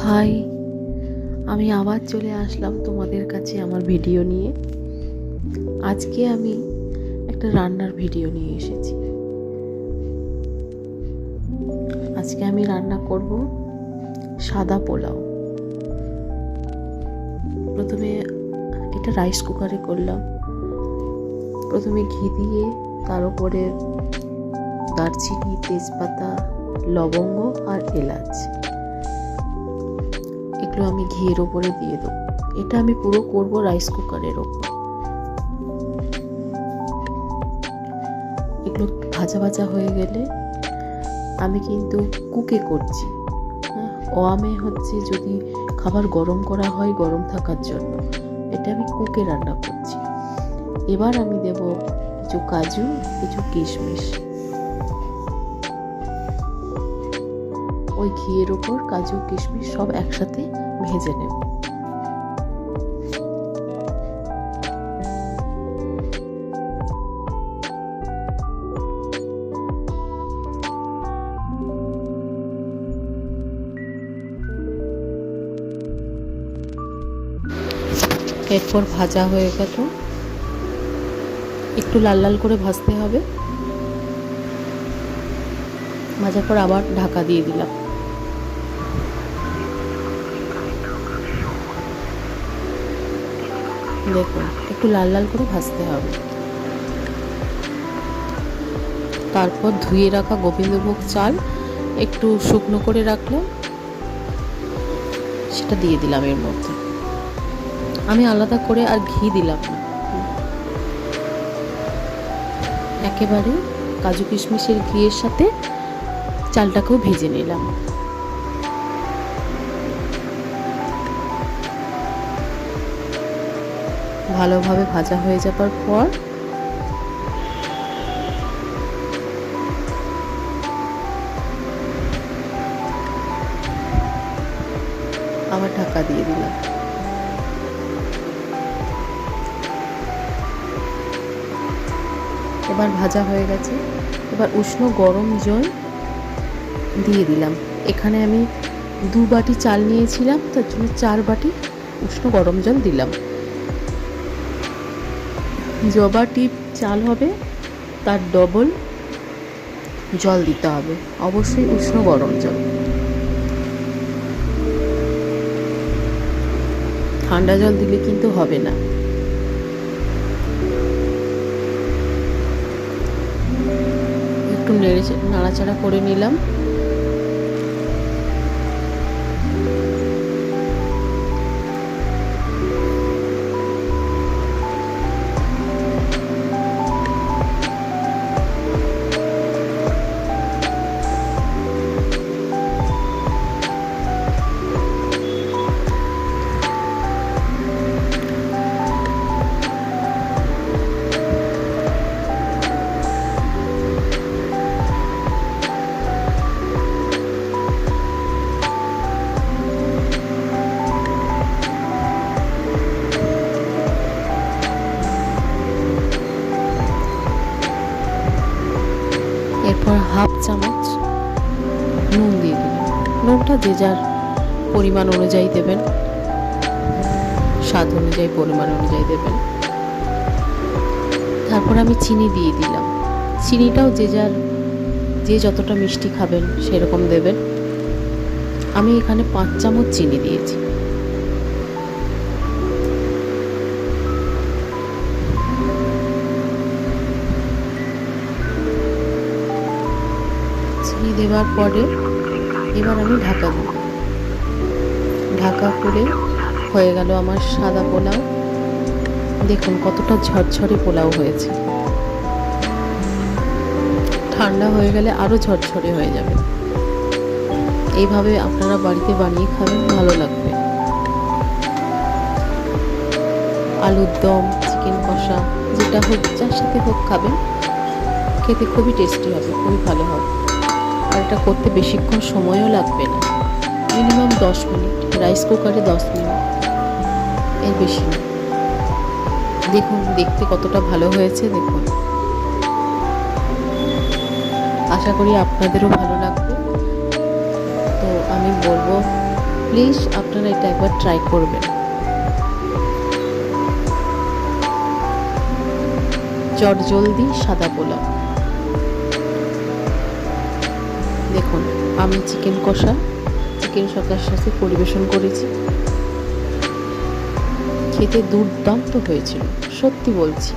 High, আমি আবার চলে আসলাম তোমাদের কাছে আমার ভিডিও নিয়ে। আজকে আমি একটা রান্নার ভিডিও নিয়ে এসেছি। আজকে আমি রান্না করব সাদা পোলাও। প্রথমে এটা রাইস কুকারে করলাম। প্রথমে ঘি দিয়ে তার উপরে দারচিনি, তেজপাতা, লবঙ্গ আর এলাচ এগুলো আমি ঘিয়ের ওপরে দিয়ে দেবো। এটা আমি পুরো করব রাইস কুকারের ওপর। এগুলো ভাজা ভাজা হয়ে গেলে আমি কিন্তু কুকে করছি। ওয়ামে হচ্ছে যদি খাবার গরম করা হয় গরম থাকার জন্য, এটা আমি কুকে রান্না করছি। এবার আমি দেব কিছু কাজু, কিছু কিশমিশ। ওই ঘিয়ের ওপর কাজু কিশমিশ সব একসাথে ভেজে নেব। এরপর ভাজা হয়ে গেল, একটু লাল লাল করে ভাজতে হবে। ভাজার পর আবার ঢাকা দিয়ে দিলাম। দেখুন, একটু লাল লাল করে ভাজতে হবে। তারপর ধুয়ে রাখা গোবিন্দভোগ চাল একটু শুকনো করে রাখলাম, সেটা দিয়ে দিলাম এর মধ্যে। আমি আলাদা করে আর ঘি দিলাম না, একেবারে কাজু কিশমিশের ঘিয়ের সাথে চালটাকেও ভেজে নিলাম। ভালোভাবে ভাজা হয়ে যাবার পর আবার ঢাকা দিয়ে দিলাম। এবার ভাজা হয়ে গেছে। এবার উষ্ণ গরম জল দিয়ে দিলাম। এখানে আমি 2 বাটি চাল নিয়েছিলাম, তার জন্য 4 বাটি উষ্ণ গরম জল দিলাম। য বাটি চাল হবে তার ডবল জল দিতে হবে, অবশ্যই উষ্ণ গরম জল। ঠান্ডা জল দিলে কিন্তু হবে না। একটু নাড়াচাড়া করে নিলাম। এরপর হাফ চামচ নুন দিয়ে দিলাম। নুনটা যে যার পরিমাণ অনুযায়ী দেবেন, স্বাদ অনুযায়ী পরিমাণ অনুযায়ী দেবেন। তারপর আমি চিনি দিয়ে দিলাম। চিনিটাও যে যতটা মিষ্টি খাবেন সেরকম দেবেন। আমি এখানে 5 চামচ চিনি দিয়েছি। চিনি দেওয়ার পরে এবার আমি ঢাকা দেব। ঢাকা করে হয়ে গেল আমার সাদা পোলাও। দেখুন কতটা ঝরঝরে পোলাও হয়েছে। ঠান্ডা হয়ে গেলে আরো ঝরঝরে হয়ে যাবে। এইভাবে আপনারা বাড়িতে বানিয়ে খাবেন, ভালো লাগবে। আলুর দম, চিকেন কষা, যেটা হোক, যার সাথে হোক খাবেন, খেতে খুবই টেস্টি হবে, খুবই ভালো হবে। আর এটা করতে বেশিক্ষণ সময়ও লাগবে না, মিনিমাম 10 মিনিট। রাইস কুকারে 10 মিনিট, এর বেশি না। দেখুন দেখতে কতটা ভালো হয়েছে। দেখুন, আশা করি আপনাদেরও ভালো লাগবে। তো আমি বলবো প্লিজ আপনারা এটা একবার ট্রাই করবেন। চটজলদি সাদা পোলাও। দেখুন, আমি চিকেন কষার সাথে পরিবেশন করেছি। খেতে দুর্দান্ত হয়েছিল, সত্যি বলছি।